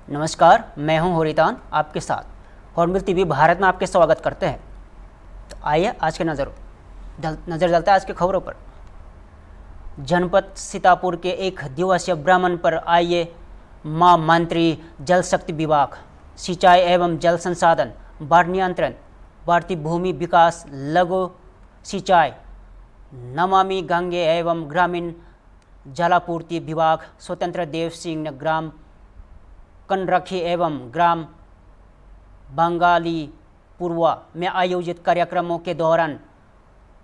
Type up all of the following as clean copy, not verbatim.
नमस्कार, मैं हूं होरितान आपके साथ हॉर्नबिल टीवी भारत में आपके स्वागत करते हैं। तो आइए आज के नज़र डालते हैं आज की खबरों पर। जनपद सीतापुर के एक दिवसीय भ्रमण पर आइए महामंत्री जल शक्ति विभाग, सिंचाई एवं जल संसाधन, बाढ़ नियंत्रण, भारतीय भूमि विकास, लघु सिंचाई, नमामि गंगे एवं ग्रामीण जलापूर्ति विभाग स्वतंत्र देव सिंह ने ग्राम कनरखी एवं ग्राम बंगाली पूर्वा में आयोजित कार्यक्रमों के दौरान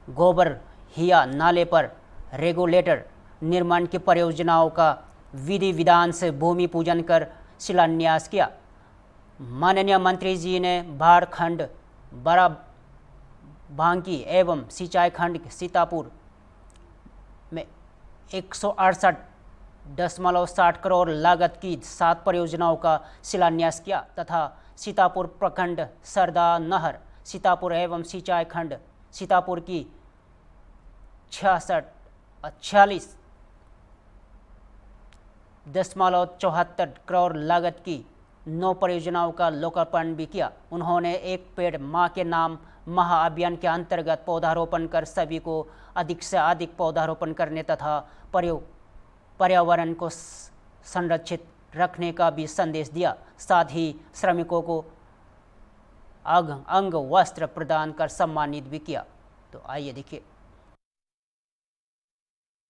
गोबर हिया नाले पर रेगुलेटर निर्माण की परियोजनाओं का विधि विधान से भूमि पूजन कर शिलान्यास किया। माननीय मंत्री जी ने बाढ़ खंड बड़ा भांकी एवं सिंचाई खंड सीतापुर में 168.60 करोड़ लागत की 7 परियोजनाओं का शिलान्यास किया तथा सीतापुर प्रखंड सरदा नहर सीतापुर एवं सिंचाई खंड सीतापुर की 46.74 करोड़ लागत की 9 परियोजनाओं का लोकार्पण भी किया। उन्होंने एक पेड़ माँ के नाम महाअभियान के अंतर्गत पौधारोपण कर सभी को अधिक से अधिक पौधारोपण करने तथा पर्यावरण को संरक्षित रखने का भी संदेश दिया। साथ ही श्रमिकों को अंग वस्त्र प्रदान कर सम्मानित भी किया। तो आइए देखिए।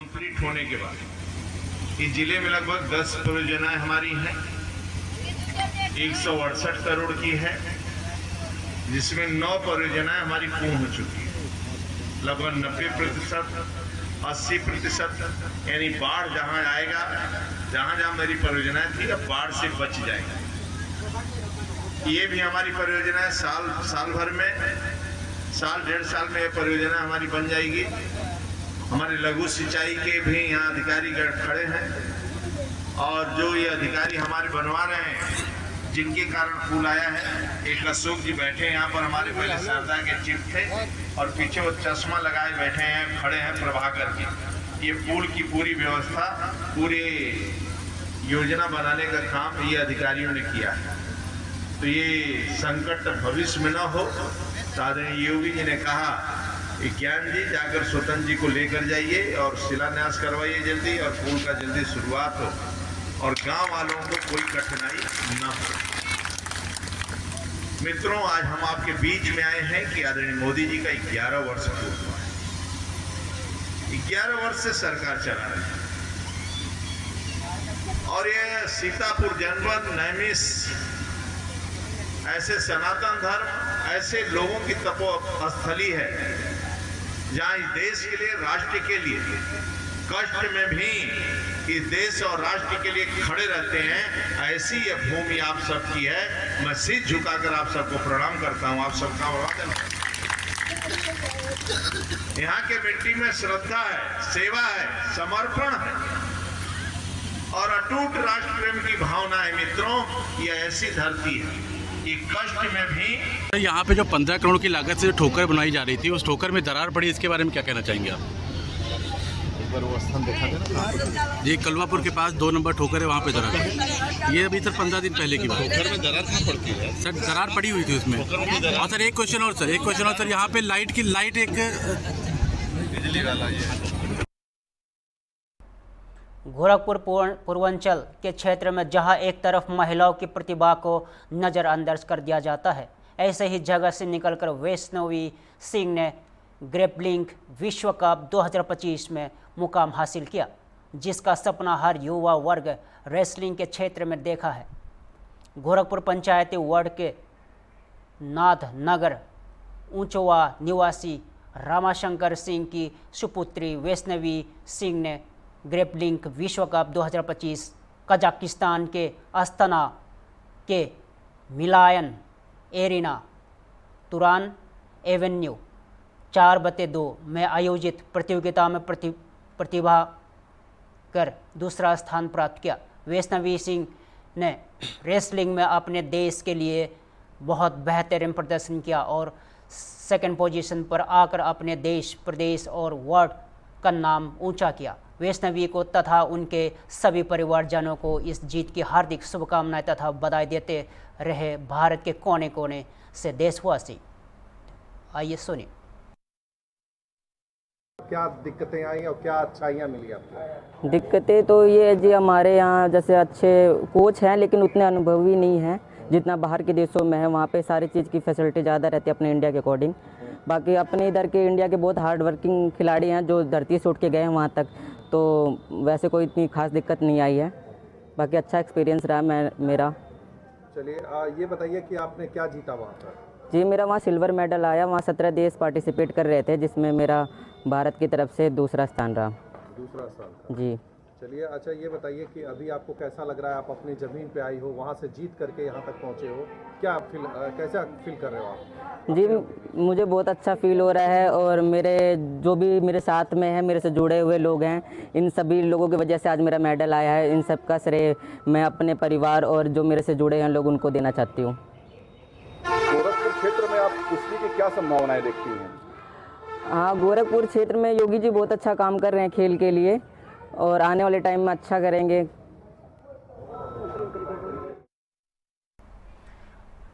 कंप्लीट होने के बाद इस जिले में लगभग 10 परियोजनाएं हमारी हैं, 168 करोड़ की है, जिसमें 9 परियोजनाएं हमारी पूर्ण हो चुकी है। लगभग 90%, 80%, यानी बाढ़ जहां आएगा, जहां मेरी परियोजनाएं थी, अब बाढ़ से बच जाएगा। ये भी हमारी परियोजनाएं साल भर में, साल डेढ़ साल में ये परियोजना हमारी बन जाएगी। हमारे लघु सिंचाई के भी यहाँ अधिकारी खड़े हैं और जो ये अधिकारी हमारे बनवा रहे हैं, जिनके कारण पुल आया है। एक अशोक जी बैठे हैं यहाँ पर, हमारे पहले सरदार के चिफ थे, और पीछे वो चश्मा लगाए बैठे हैं, खड़े हैं प्रभाकर जी। ये पुल की पूरी व्यवस्था, पूरी योजना बनाने का काम ये अधिकारियों ने किया है। तो ये संकट भविष्य में न हो, आदरणीय योगी जी ने कहा ज्ञान जी जाकर स्वतंत्र जी को लेकर जाइए और शिलान्यास करवाइए जल्दी, और पुल का जल्दी शुरुआत हो और गांव वालों को कोई कठिनाई न हो। मित्रों, आज हम आपके बीच में आए हैं कि आदरणीय मोदी जी का 11 वर्ष पूरा हुआ है। 11 वर्ष से सरकार चला रही है और ये सीतापुर जनपद नैमिष ऐसे सनातन धर्म, ऐसे लोगों की तपोस्थली है जहां इस देश के लिए, राष्ट्र के लिए कष्ट में भी इस देश और राष्ट्र के लिए खड़े रहते हैं। ऐसी यह भूमि आप सबकी है। मैं सिर झुकाकर आप सबको प्रणाम करता हूं। आप सबका यहाँ के मिट्टी में श्रद्धा है, सेवा है, समर्पण है और अटूट राष्ट्र प्रेम की भावना है। मित्रों, ये ऐसी धरती है, ये कष्ट में भी। यहाँ पे जो 15 करोड़ की लागत से ठोकर बनाई जा रही थी, उस ठोकर में दरार पड़ी, इसके बारे में क्या कहना चाहेंगे आप? वो स्थान देखा था ना जी, कलवापुर के पास 2 नंबर ठोकर है, वहाँ पे दरार। ये अभी सर 15 दिन पहले की बात है। ठोकर में दरार कहाँ पड़ती है सर? दरार पड़ी हुई थी उसमें। और सर एक क्वेश्चन और सर, यहाँ पे लाइट एक बिजली वाला ये गोरखपुर पूर्वांचल के क्षेत्र में जहां एक तरफ महिलाओं की प्रतिभा को नज़रअंदाज कर दिया जाता है, ऐसे ही जगह से निकलकर वैष्णवी सिंह ने ग्रेपलिंग विश्व कप 2025 में मुकाम हासिल किया, जिसका सपना हर युवा वर्ग रेसलिंग के क्षेत्र में देखा है। गोरखपुर पंचायती वार्ड के नाथनगर ऊंचवा निवासी रामाशंकर सिंह की सुपुत्री वैष्णवी सिंह ने ग्रेपलिंग विश्व कप 2025 कजाकिस्तान के अस्ताना के मिलायन एरिना तुरान एवेन्यू 4/2 में आयोजित प्रतियोगिता में प्रतिभा कर दूसरा स्थान प्राप्त किया। वैष्णवी सिंह ने रेसलिंग में अपने देश के लिए बहुत बेहतरीन प्रदर्शन किया और सेकंड पोजीशन पर आकर अपने देश, प्रदेश और वर्ल्ड का नाम ऊंचा किया। वैष्णवी को तथा उनके सभी परिवारजनों को इस जीत की हार्दिक शुभकामनाएं तथा बधाई देते रहे भारत के कोने कोने से देशवासी। आइए सुनिए। क्या दिक्कतें आई और क्या अच्छाइयाँ मिली आपको? दिक्कतें तो ये है जी, हमारे यहाँ जैसे अच्छे कोच हैं लेकिन उतने अनुभवी नहीं हैं जितना बाहर के देशों में है। वहाँ पे सारी चीज़ की फैसिलिटी ज़्यादा रहती है अपने इंडिया के अकॉर्डिंग। बाकी अपने इधर के इंडिया के बहुत हार्ड वर्किंग खिलाड़ी हैं जो धरती से उठ के गए हैं वहाँ तक, तो वैसे कोई इतनी खास दिक्कत नहीं आई है। बाकी अच्छा एक्सपीरियंस रहा मेरा। चलिए ये बताइए कि आपने क्या जीता वहाँ पर? जी, मेरा वहाँ सिल्वर मेडल आया। वहाँ 17 देश पार्टिसिपेट कर रहे थे जिसमें मेरा भारत की तरफ से दूसरा स्थान रहा। दूसरा स्थान। जी। चलिए अच्छा ये बताइए कि अभी आपको कैसा लग रहा है? आप अपनी ज़मीन पे आई हो, वहाँ से जीत करके यहाँ तक पहुँचे हो, क्या कैसा फील कर रहे हो आप? जी, मुझे बहुत अच्छा फील हो रहा है और मेरे जो भी मेरे साथ में हैं, मेरे से जुड़े हुए लोग हैं, इन सभी लोगों की वजह से आज मेरा मेडल आया है। इन सब का श्रेय मैं अपने परिवार और जो मेरे से जुड़े हैं लोग उनको देना चाहती हूँ। गोरखपुर क्षेत्र में आप कुश्ती की क्या संभावनाएं देखती हैं? हाँ, गोरखपुर क्षेत्र में योगी जी बहुत अच्छा काम कर रहे हैं खेल के लिए और आने वाले टाइम में अच्छा करेंगे।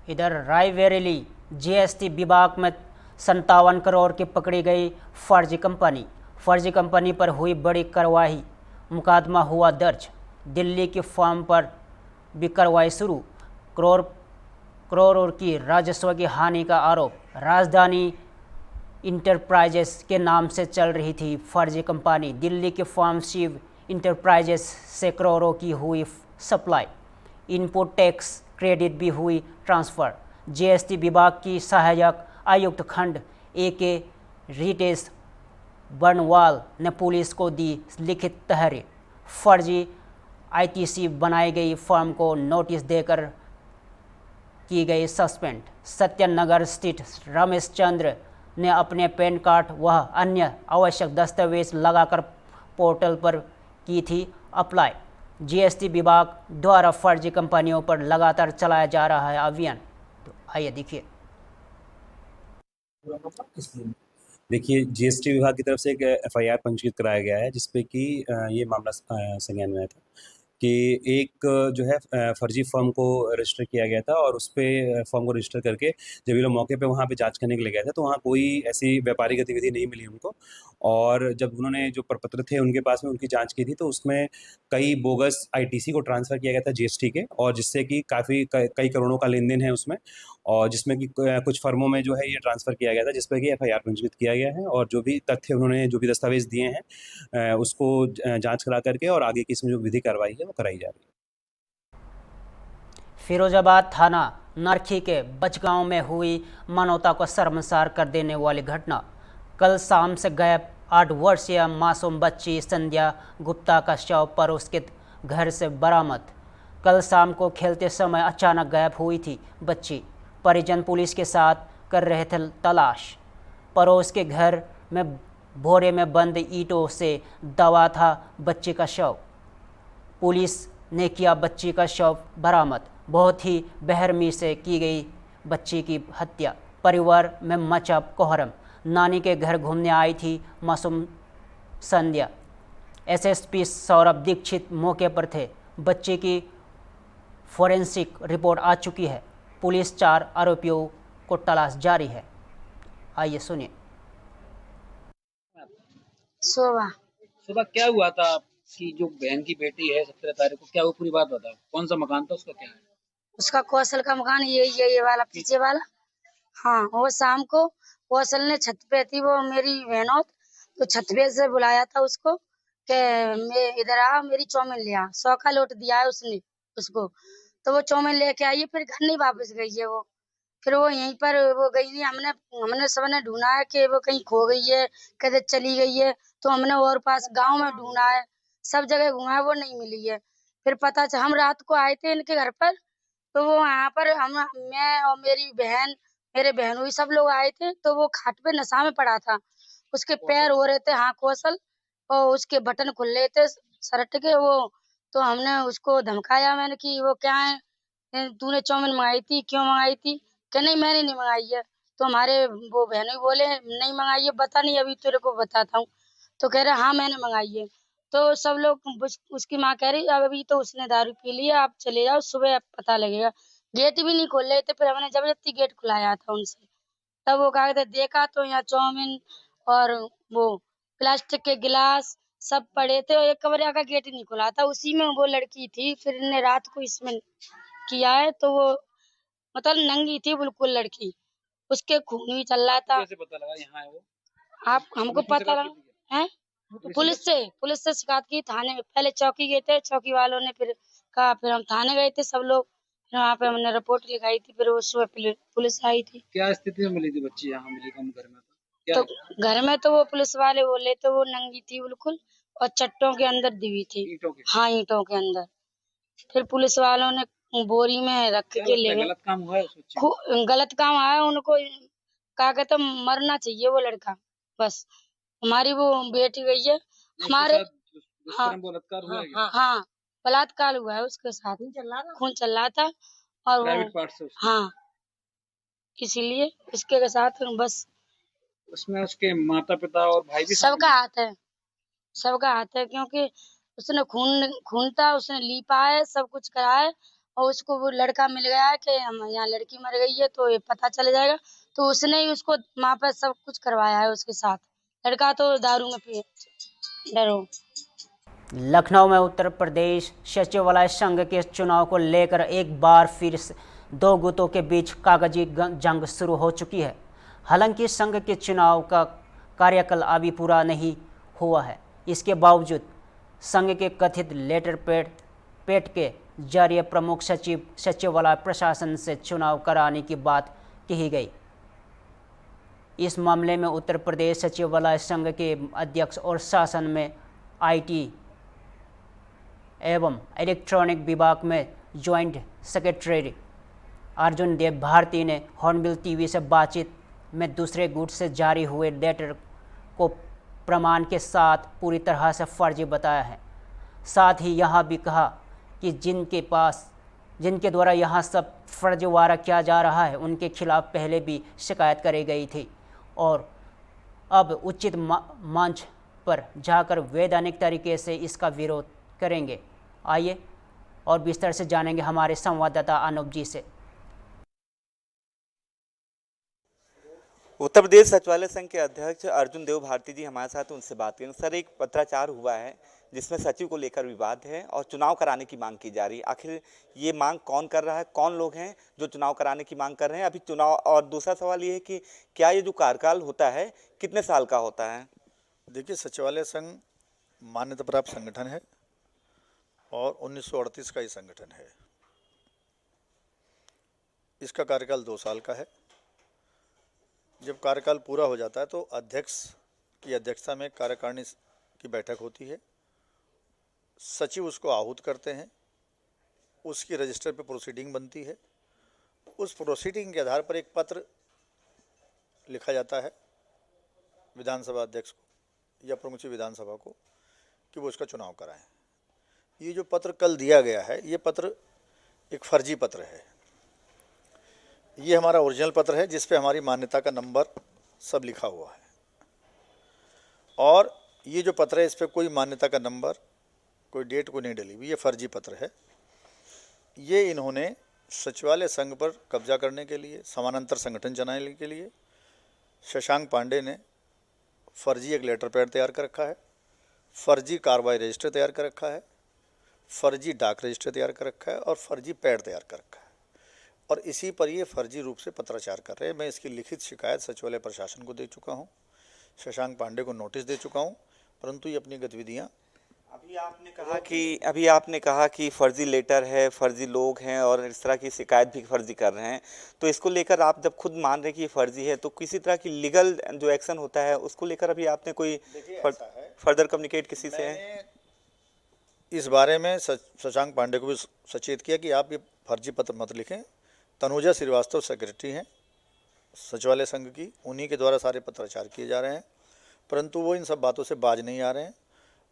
इधर रायबरेली जीएसटी विभाग में 57 करोड़ की पकड़ी गई फर्जी कंपनी पर हुई बड़ी कार्रवाई। मुकदमा हुआ दर्ज। दिल्ली की फर्म पर भी कार्रवाई शुरू। करोड़ों की राजस्व की हानि का आरोप। राजधानी इंटरप्राइजेस के नाम से चल रही थी फर्जी कंपनी। दिल्ली की फर्म शिव इंटरप्राइजेस से करोड़ों की हुई सप्लाई। इनपुट टैक्स क्रेडिट भी हुई ट्रांसफ़र। जीएसटी विभाग की सहायक आयुक्त खंड AK रितेश बर्नवाल ने पुलिस को दी लिखित तहरीर। फर्जी ITC बनाई गई फर्म को नोटिस देकर की गई सस्पेंड। सत्यनगर स्थित रमेश चंद्र ने अपने पैन कार्ड व अन्य आवश्यक दस्तावेज लगाकर पोर्टल पर की थी अप्लाई। जीएसटी विभाग द्वारा फर्जी कंपनियों पर लगातार चलाया जा रहा है अभियान। तो आइए देखिए। देखिए, जीएसटी विभाग की तरफ से एक FIR पंजीकृत कराया गया है जिसपे कि ये मामला संज्ञान में आया था कि एक जो है फर्जी फर्म को रजिस्टर किया गया था और उस पे फर्म को रजिस्टर करके जब ये लोग मौके पे वहाँ पे जांच करने के लिए गए थे तो वहाँ कोई ऐसी व्यापारिक गतिविधि नहीं मिली उनको। और जब उन्होंने जो प्रपत्र थे उनके पास में उनकी जांच की थी तो उसमें कई बोगस ITC को ट्रांसफ़र किया गया था जीएसटी के, और जिससे कि काफ़ी कई करोड़ों का लेन देन है उसमें, और जिसमें कि कुछ फर्मों में जो है ये ट्रांसफ़र किया गया था जिस पर कि FIR पंजीकृत किया गया है। और जो भी तथ्य उन्होंने जो भी दस्तावेज दिए हैं उसको जांच करा करके और आगे की इसमें जो विधि कार्रवाई है वो कराई जा रही है। फिरोजाबाद थाना नरखी के बचगांव में हुई मानवता को शर्मसार कर देने वाली घटना। कल शाम से गायब 8 वर्षीय मासूम बच्ची संध्या गुप्ता का शव पड़ोस के घर से बरामद। कल शाम को खेलते समय अचानक गायब हुई थी बच्ची। परिजन पुलिस के साथ कर रहे थे तलाश। पड़ोस के घर में बोरे में बंद ईंटों से दबा था बच्ची का शव। पुलिस ने किया बच्ची का शव बरामद। बहुत ही बेरहमी से की गई बच्ची की हत्या। परिवार में मचा कोहराम। नानी के घर घूमने आई थी मासूम संध्या। SSP सौरभ दीक्षित मौके पर थे। बच्चे की फोरेंसिक रिपोर्ट आ चुकी है। पुलिस 4 आरोपियों को तलाश जारी है। आइए सुनिए। सुबह क्या हुआ था आपकी जो बहन की बेटी है 17 तारीख को, क्या वो पूरी बात बताओ। कौन सा मकान था, उसका क्या है? उसका कौशल का मकान ये वाला पीछे वाला। हाँ, वो शाम को कौशल ने छत पे थी, वो मेरी बहनों तो छत पे से बुलाया था उसको कि मैं इधर आ, मेरी चौमिन ले आ। 100 का लौट दिया है उसने उसको, तो वो चौमिन लेके आई है। फिर घर नहीं वापस गई है वो। फिर वो यहीं पर वो गई नहीं। हमने सबने ढूंढा है कि वो कहीं खो गई है, कहीं चली गई है। तो हमने और पास गांव में ढूंढा है, सब जगह घूमा है, वो नहीं मिली है। फिर पता चला, हम रात को आए थे इनके घर पर, तो वो यहाँ पर मैं और मेरी बहन, मेरे बहनोई सब लोग आए थे। तो वो खाट पे नशा में पड़ा था। उसके पैर हो रहे थे, हाँ कौशल, और उसके बटन खुल रहे थे शर्ट के वो। तो हमने उसको धमकाया, मैंने कि वो क्या है, तूने चौमिन मंगाई थी, क्यों मंगाई थी? कि नहीं मैंने नहीं मंगाई है। तो हमारे वो बहनोई बोले नहीं मंगाई है, बता नहीं, अभी तेरे को बताता हूँ। तो कह रहे हाँ मैंने मंगाई है। तो सब लोग उसकी माँ कह रही अब अभी तो उसने दारू पी ली है, आप चले जाओ, सुबह अब पता लगेगा। गेट भी नहीं खोल रहे थे, फिर हमने जबरदस्ती गेट खुलाया था उनसे। तब वो कहा कहते देखा तो यहाँ चाउमीन और वो प्लास्टिक के गिलास सब पड़े थे और एक कमरे का गेट नहीं खुला था, उसी में वो लड़की थी। फिर इनने रात को इसमें किया है, तो वो मतलब नंगी थी बिल्कुल लड़की, उसके खून भी चल रहा था। कैसे पता लगा यहाँ है वो? आप हमको पता लगा है पुलिस से शिकायत की थाने में। पहले चौकी गए थे, चौकी वालों ने फिर कहा, फिर हम थाने गए थे सब लोग, फिर वहाँ पे हमने रिपोर्ट लिखाई थी, फिर उस सुबह पुलिस आई थी। क्या स्थिति में मिली थी बच्ची? यहाँ मिली कम घर में क्या तो घर में तो वो पुलिस वाले बोले तो वो नंगी थी बिल्कुल और चट्टों के अंदर दिवी थी। ईंटों के? हाँ, ईंटों के अंदर। फिर पुलिस वालों ने बोरी में रख क्या के लगता ले है गए। गलत काम हुआ है उस बच्ची को? गलत काम आया उनको, कहा कहते मरना चाहिए वो लड़का, बस। हमारी वो बेटी गई है हमारे। उसके साथ दुष्कर्म बलात्कार हुआ है क्या? हाँ, बलात्कार हुआ है उसके साथ, खून चल रहा था और वो प्राइवेट पार्ट से उसके? हाँ, इसीलिए उसके साथ बस। उसमें उसके माता पिता और भाई भी सबका हाथ है, सबका हाथ है, क्योंकि उसने खून था, उसने लीपा है, सब कुछ करा है और उसको वो लड़का मिल गया है कि हम यहाँ लड़की मर गई है तो ये पता चल जाएगा, तो उसने ही उसको वहाँ पर सब कुछ करवाया है उसके साथ। लड़का तो दारू में पिए डरो। लखनऊ में उत्तर प्रदेश सचिवालय संघ के चुनाव को लेकर एक बार फिर से दो गुटों के बीच कागजी जंग शुरू हो चुकी है। हालांकि संघ के चुनाव का कार्यकाल अभी पूरा नहीं हुआ है, इसके बावजूद संघ के कथित लेटर पैड के जरिए प्रमुख सचिव सचिवालय प्रशासन से चुनाव कराने की बात कही गई। इस मामले में उत्तर प्रदेश सचिवालय संघ के अध्यक्ष और शासन में आईटी एवं इलेक्ट्रॉनिक विभाग में जॉइंट सेक्रेटरी अर्जुन देव भारती ने हॉर्नबिल टीवी से बातचीत में दूसरे गुट से जारी हुए लेटर को प्रमाण के साथ पूरी तरह से फर्जी बताया है। साथ ही यह भी कहा कि जिनके द्वारा यह सब फर्जीवाड़ा किया जा रहा है उनके खिलाफ पहले भी शिकायत करी गई थी और अब उचित मंच पर जाकर वैधानिक तरीके से इसका विरोध करेंगे। आइए और विस्तार से जानेंगे हमारे संवाददाता अनूप जी से। उत्तर प्रदेश सचिवालय संघ के अध्यक्ष अर्जुन देव भारती जी हमारे साथ, उनसे बात करेंगे। सर, एक पत्राचार हुआ है जिसमें सचिव को लेकर विवाद है और चुनाव कराने की मांग की जा रही है। आखिर ये मांग कौन कर रहा है, कौन लोग हैं जो चुनाव कराने की मांग कर रहे हैं अभी चुनाव? और दूसरा सवाल ये है कि क्या ये जो कार्यकाल होता है कितने साल का होता है? देखिए, सचिवालय संघ मान्यता प्राप्त संगठन है और 1938 का ये संगठन है। इसका कार्यकाल 2 साल का है। जब कार्यकाल पूरा हो जाता है तो अध्यक्ष की अध्यक्षता में कार्यकारिणी की बैठक होती है, सचिव उसको आहूत करते हैं, उसकी रजिस्टर पे प्रोसीडिंग बनती है। उस प्रोसीडिंग के आधार पर एक पत्र लिखा जाता है विधानसभा अध्यक्ष को या प्रमुख विधानसभा को कि वो इसका चुनाव कराएं। ये जो पत्र कल दिया गया है, ये पत्र एक फर्जी पत्र है। ये हमारा ओरिजिनल पत्र है जिस पे हमारी मान्यता का नंबर सब लिखा हुआ है और ये जो पत्र है इस पे कोई मान्यता का नंबर, कोई डेट को नहीं डली हुई। ये फर्जी पत्र है। ये इन्होंने सचिवालय संघ पर कब्जा करने के लिए, समानांतर संगठन चलाने के लिए शशांक पांडे ने फर्जी एक लेटर पैड तैयार कर रखा है, फर्जी कार्रवाई रजिस्टर तैयार कर रखा है, फर्जी डाक रजिस्टर तैयार कर रखा है और फर्जी पैड तैयार कर रखा है और इसी पर ये फर्जी रूप से पत्राचार कर रहे हैं। मैं इसकी लिखित शिकायत सचिवालय प्रशासन को दे चुका हूँ, शशांक पांडे को नोटिस दे चुका हूँ, परंतु ये अपनी गतिविधियाँ अभी आपने कहा कि फर्जी लेटर है, फर्जी लोग हैं और इस तरह की शिकायत भी फर्जी कर रहे हैं, तो इसको लेकर आप जब खुद मान रहे हैं कि ये फर्जी है तो किसी तरह की लीगल जो एक्शन होता है उसको लेकर अभी आपने कोई फर्दर कम्युनिकेट किसी से है? इस बारे में शशांक पांडे को भी सचेत किया कि आप ये फर्जी पत्र मत लिखें। तनुजा श्रीवास्तव सेक्रेटरी हैं सचिवालय संघ की, उन्हीं के द्वारा सारे पत्राचार किए जा रहे हैं, परंतु वो इन सब बातों से बाज नहीं आ रहे हैं।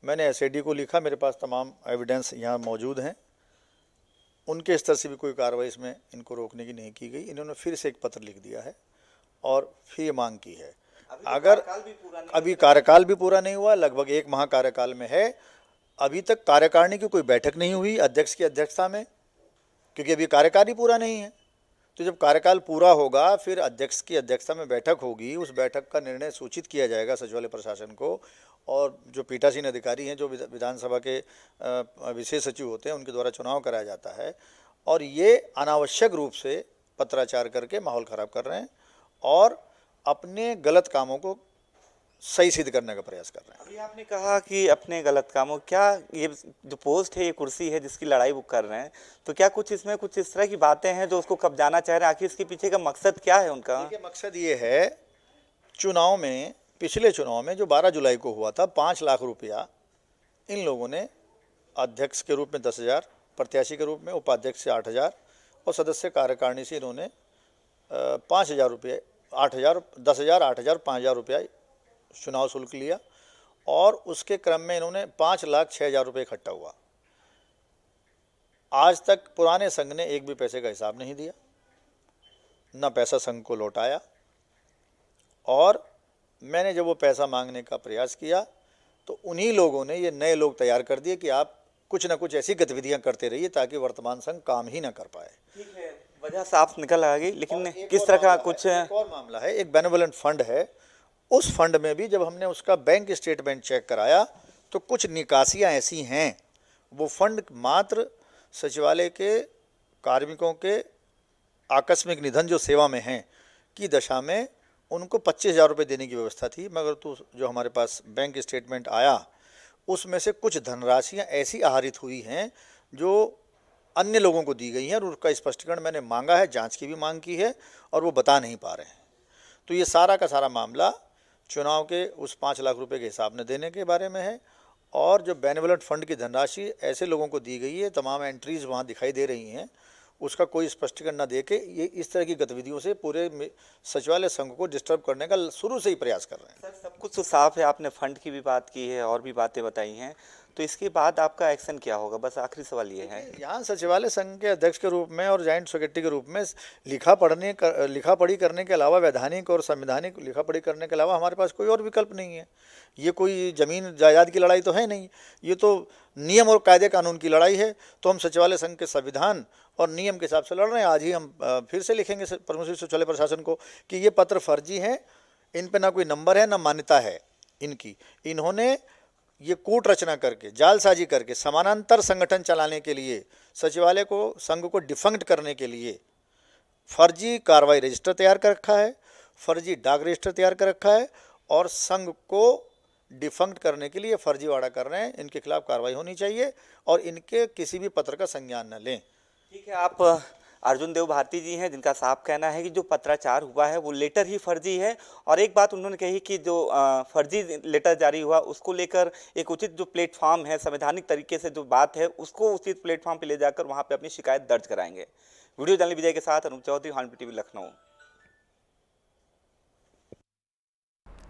मैंने एसएडी को लिखा, मेरे पास तमाम एविडेंस यहाँ मौजूद हैं, उनके स्तर से भी कोई कार्रवाई इसमें इनको रोकने की नहीं की गई। इन्होंने फिर से एक पत्र लिख दिया है और फिर ये मांग की है। अगर अभी कार्यकाल भी पूरा नहीं हुआ, लगभग 1 माह कार्यकाल में है, अभी तक कार्यकारिणी की कोई बैठक नहीं हुई अध्यक्ष की अध्यक्षता में, क्योंकि अभी कार्यकाल ही पूरा नहीं है। तो जब कार्यकाल पूरा होगा फिर अध्यक्ष की अध्यक्षता में बैठक होगी, उस बैठक का निर्णय सूचित किया जाएगा सचिवालय प्रशासन को, और जो पीठासीन अधिकारी हैं, जो विधानसभा के विशेष सचिव होते हैं, उनके द्वारा चुनाव कराया जाता है। और ये अनावश्यक रूप से पत्राचार करके माहौल ख़राब कर रहे हैं और अपने गलत कामों को सही सिद्ध करने का प्रयास कर रहे हैं। अभी आपने कहा कि अपने गलत कामों, क्या ये जो पोस्ट है, ये कुर्सी है जिसकी लड़ाई वो कर रहे हैं, तो क्या कुछ इसमें कुछ इस तरह की बातें हैं जो उसको कब्जाना चाह रहे हैं? आखिर इसके पीछे का मकसद क्या है उनका? देखिए, मकसद ये है, चुनाव में, पिछले चुनाव में जो 12 जुलाई को हुआ था, 5 लाख रुपया इन लोगों ने अध्यक्ष के रूप में 10,000, प्रत्याशी के रूप में उपाध्यक्ष से 8,000 और सदस्य कार्यकारिणी से इन्होंने 5,000 रुपये, 8,000, 10,000, 8,000, 5,000 रुपया चुनाव शुल्क लिया। और उसके क्रम में इन्होंने 5,06,000 रुपये इकट्ठा हुआ। आज तक पुराने संघ ने एक भी पैसे का हिसाब नहीं दिया, न पैसा संघ को लौटाया। और मैंने जब वो पैसा मांगने का प्रयास किया तो उन्हीं लोगों ने ये नए लोग तैयार कर दिए कि आप कुछ न कुछ ऐसी गतिविधियां करते रहिए ताकि वर्तमान संघ काम ही ना कर पाए। ठीक है, वजह साफ निकल आ गई, लेकिन किस तरह का कुछ एक और मामला है, एक बेनेवोलेंट फंड है। उस फंड में भी जब हमने उसका बैंक स्टेटमेंट चेक कराया तो कुछ निकासियां ऐसी हैं, वो फंड मात्र सचिवालय के कार्मिकों के आकस्मिक निधन जो सेवा में हैं की दशा में उनको 25,000 रुपये देने की व्यवस्था थी, मगर तो जो हमारे पास बैंक स्टेटमेंट आया उसमें से कुछ धनराशियां ऐसी आहरित हुई हैं जो अन्य लोगों को दी गई हैं, और उसका स्पष्टीकरण मैंने मांगा है, जांच की भी मांग की है, और वो बता नहीं पा रहे हैं। तो ये सारा का सारा मामला चुनाव के उस 5 लाख रुपए के हिसाब न देने के बारे में है। और जो बेनेवोलेंट फंड की धनराशि ऐसे लोगों को दी गई है, तमाम एंट्रीज वहाँ दिखाई दे रही हैं, उसका कोई स्पष्टीकरण न दे के ये इस तरह की गतिविधियों से पूरे सचिवालय संघ को डिस्टर्ब करने का शुरू से ही प्रयास कर रहे हैं। सर, सब कुछ तो साफ है, आपने फंड की भी बात की है और भी बातें बताई हैं, तो इसके बाद आपका एक्शन क्या होगा? बस आखिरी सवाल ये है। यहाँ सचिवालय संघ के अध्यक्ष के रूप में और जॉइंट सेक्रेटरी के रूप में लिखा पढ़ी करने के अलावा, वैधानिक और संवैधानिक लिखा पढ़ी करने के अलावा हमारे पास कोई और विकल्प नहीं है। ये कोई ज़मीन जायदाद की लड़ाई तो है नहीं, ये तो नियम और कायदे कानून की लड़ाई है। तो हम सचिवालय संघ के संविधान और नियम के हिसाब से लड़ रहे हैं। आज ही हम फिर से लिखेंगे प्रमुख सचिवालय प्रशासन को कि ये पत्र फर्जी हैं, इन पे ना कोई नंबर है ना मान्यता है इनकी। इन्होंने ये कूट रचना करके, जालसाजी करके, समानांतर संगठन चलाने के लिए, सचिवालय को, संघ को डिफंक्ट करने के लिए फर्जी कार्रवाई रजिस्टर तैयार कर रखा है, फर्जी डाक रजिस्टर तैयार कर रखा है, और संघ को डिफंक्ट करने के लिए फर्जीवाड़ा कर रहे हैं। इनके खिलाफ कार्रवाई होनी चाहिए और इनके किसी भी पत्र का संज्ञान न लें। ठीक है, आप अर्जुन देव भारती जी हैं, जिनका साफ कहना है कि जो पत्राचार हुआ है वो लेटर ही फर्जी है। और एक बात उन्होंने कही कि जो फर्जी लेटर जारी हुआ उसको लेकर एक उचित जो प्लेटफॉर्म है, संवैधानिक तरीके से जो बात है उसको उचित प्लेटफॉर्म पे ले जाकर वहाँ पे अपनी शिकायत दर्ज कराएंगे। वीडियो जर्नलिस्ट विजय के साथ अनूप चौधरी, हॉर्नबिल टीवी, लखनऊ।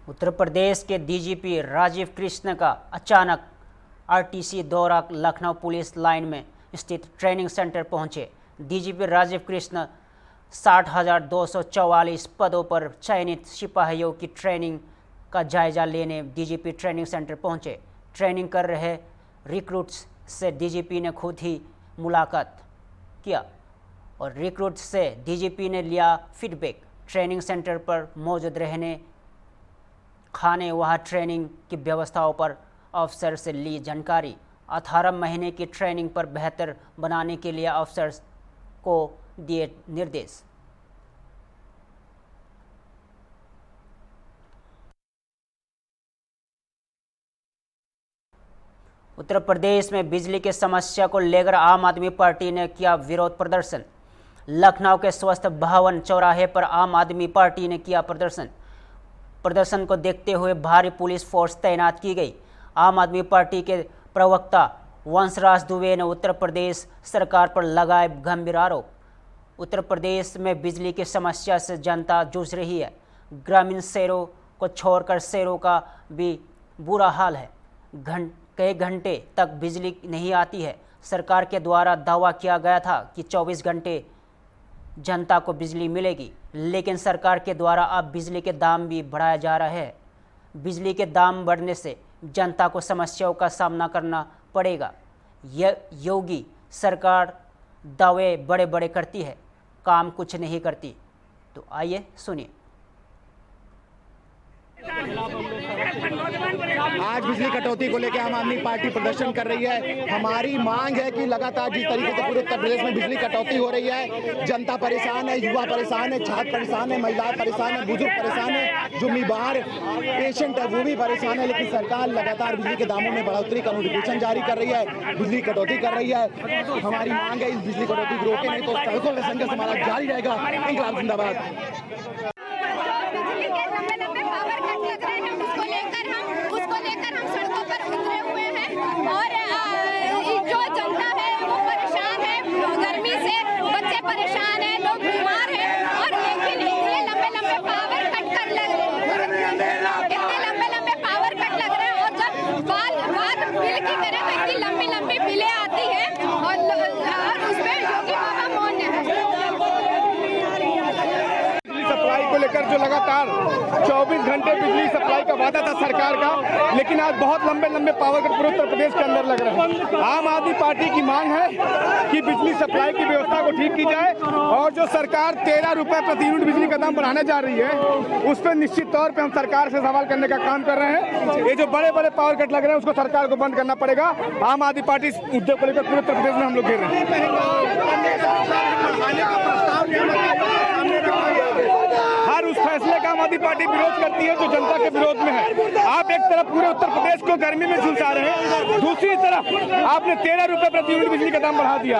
उत्तर प्रदेश के डीजीपी राजीव कृष्ण का अचानक आरटीसी दौरा लखनऊ पुलिस लाइन में स्थित ट्रेनिंग सेंटर पहुंचे। डीजीपी राजीव कृष्ण 60,244 पदों पर चयनित सिपाहियों की ट्रेनिंग का जायजा लेने डीजीपी ट्रेनिंग सेंटर पहुंचे। ट्रेनिंग कर रहे रिक्रूट्स से डीजीपी ने खुद ही मुलाकात किया और रिक्रूट्स से डीजीपी ने लिया फीडबैक। ट्रेनिंग सेंटर पर मौजूद रहने, खाने, वहाँ ट्रेनिंग की व्यवस्थाओं पर अफसर से ली जानकारी। 18 महीने की ट्रेनिंग पर बेहतर बनाने के लिए अफसर्स को दिए निर्देश। उत्तर प्रदेश में बिजली की समस्या को लेकर आम आदमी पार्टी ने किया विरोध प्रदर्शन। लखनऊ के स्वस्थ भवन चौराहे पर आम आदमी पार्टी ने किया प्रदर्शन को देखते हुए भारी पुलिस फोर्स तैनात की गई। आम आदमी पार्टी के प्रवक्ता वंशराज दुबे ने उत्तर प्रदेश सरकार पर लगाए गंभीर आरोप। उत्तर प्रदेश में बिजली की समस्या से जनता जूझ रही है। ग्रामीण शहरों को छोड़कर शहरों का भी बुरा हाल है। कई घंटे तक बिजली नहीं आती है। सरकार के द्वारा दावा किया गया था कि 24 घंटे जनता को बिजली मिलेगी, लेकिन सरकार के द्वारा अब बिजली के दाम भी बढ़ाया जा रहा है। बिजली के दाम बढ़ने से जनता को समस्याओं का सामना करना पड़ेगा। योगी सरकार दावे बड़े बड़े करती है, काम कुछ नहीं करती। तो आइए सुनिए। आज बिजली कटौती को लेकर आम आदमी पार्टी प्रदर्शन कर रही है। हमारी मांग है कि लगातार जिस तरीके से पूरे उत्तर प्रदेश में बिजली कटौती हो रही है, जनता परेशान है, युवा परेशान है, छात्र परेशान है, महिलाएं परेशान है, बुजुर्ग परेशान है, जो बीमार पेशेंट है वो भी परेशान है। लेकिन सरकार लगातार बिजली के दामों में बढ़ोतरी का नोटिफिकेशन जारी कर रही है, बिजली कटौती कर रही है। हमारी मांग है इस बिजली कटौती को रोके, नहीं तो सड़कों में संघर्ष हमारा जारी रहेगा। इंकलाब जिंदाबाद। परेशान है, लोग बीमार हैं और लेकिन इतने लंबे पावर कट कर लग रहे हैं, इतने लंबे पावर कट लग रहे हैं। और जब बात बिल की करें तो इतनी लंबी बिलें आती हैं और उसमें योगी बाबा मौन है। बिजली सप्लाई को लेकर जो लगातार 24 घंटे बिजली सप्लाई का वादा था सरकार का, लेकिन आज बहुत लंबे पावर कट पूरे उत्तर प्रदेश के अंदर लग रहे हैं। आम आदमी पार्टी की मांग है कि बिजली सप्लाई की व्यवस्था को ठीक की जाए और जो सरकार 13 रुपए प्रति यूनिट बिजली का दाम बढ़ाने जा रही है, उस पर निश्चित तौर पे हम सरकार से सवाल करने का काम कर रहे हैं। ये जो बड़े पावर कट लग रहे हैं उसको सरकार को बंद करना पड़ेगा। आम आदमी पार्टी इस मुद्दे को लेकर पूरे उत्तर प्रदेश में हम लोग घेर रहे हैं। हर उस फैसले का आम आदमी पार्टी विरोध करती है जो जनता के विरोध में है। आप एक तरफ पूरे उत्तर प्रदेश को गर्मी में झुलसा रहे हैं, दूसरी तरफ आपने 13 रुपए प्रति यूनिट बिजली का दाम बढ़ा दिया।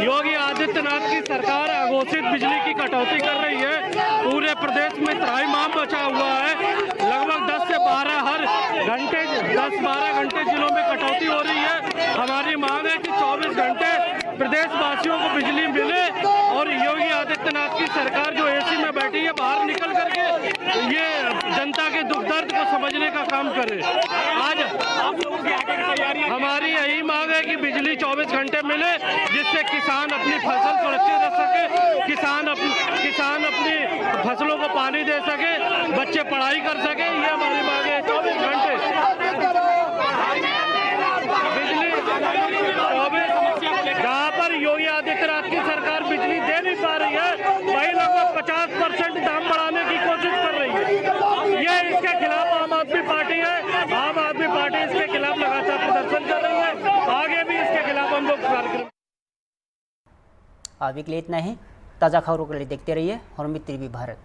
योगी आदित्यनाथ की सरकार अघोषित बिजली की कटौती कर रही है। पूरे प्रदेश में त्राहिमाम मचा हुआ है। लगभग 10 से 12 हर घंटे 10-12 घंटे जिलों में कटौती हो रही है। हमारी मांग है कि 24 घंटे प्रदेशवासियों को बिजली मिले और योगी आदित्यनाथ की सरकार जो एसी में बैठी है बाहर निकल करके ये जनता के दुख दर्द को समझने का काम करे। आज हमारी यही मांग है कि बिजली 24 घंटे मिले, जिससे किसान अपनी फसल सुरक्षित रख सके, किसान अपनी फसलों को पानी दे सके, बच्चे पढ़ाई कर सके। ये हमारी मांग है। 24 घंटे बिजली 24, जहाँ पर योगी आदित्यनाथ की सरकार बिजली दे नहीं पा रही है, वही लगभग 50% दाम बढ़ाने की कोशिश कर रही है। ये इसके खिलाफ आम आदमी पार्टी है। आम आदमी पार्टी इसके खिलाफ लगातार प्रदर्शन कर रही है। आगे भी इसके खिलाफ हम लोग कार्यक्रम। अभी के लिए इतना ही। ताज़ा खबरों के लिए देखते रहिए हॉर्नबिल टीवी भारत।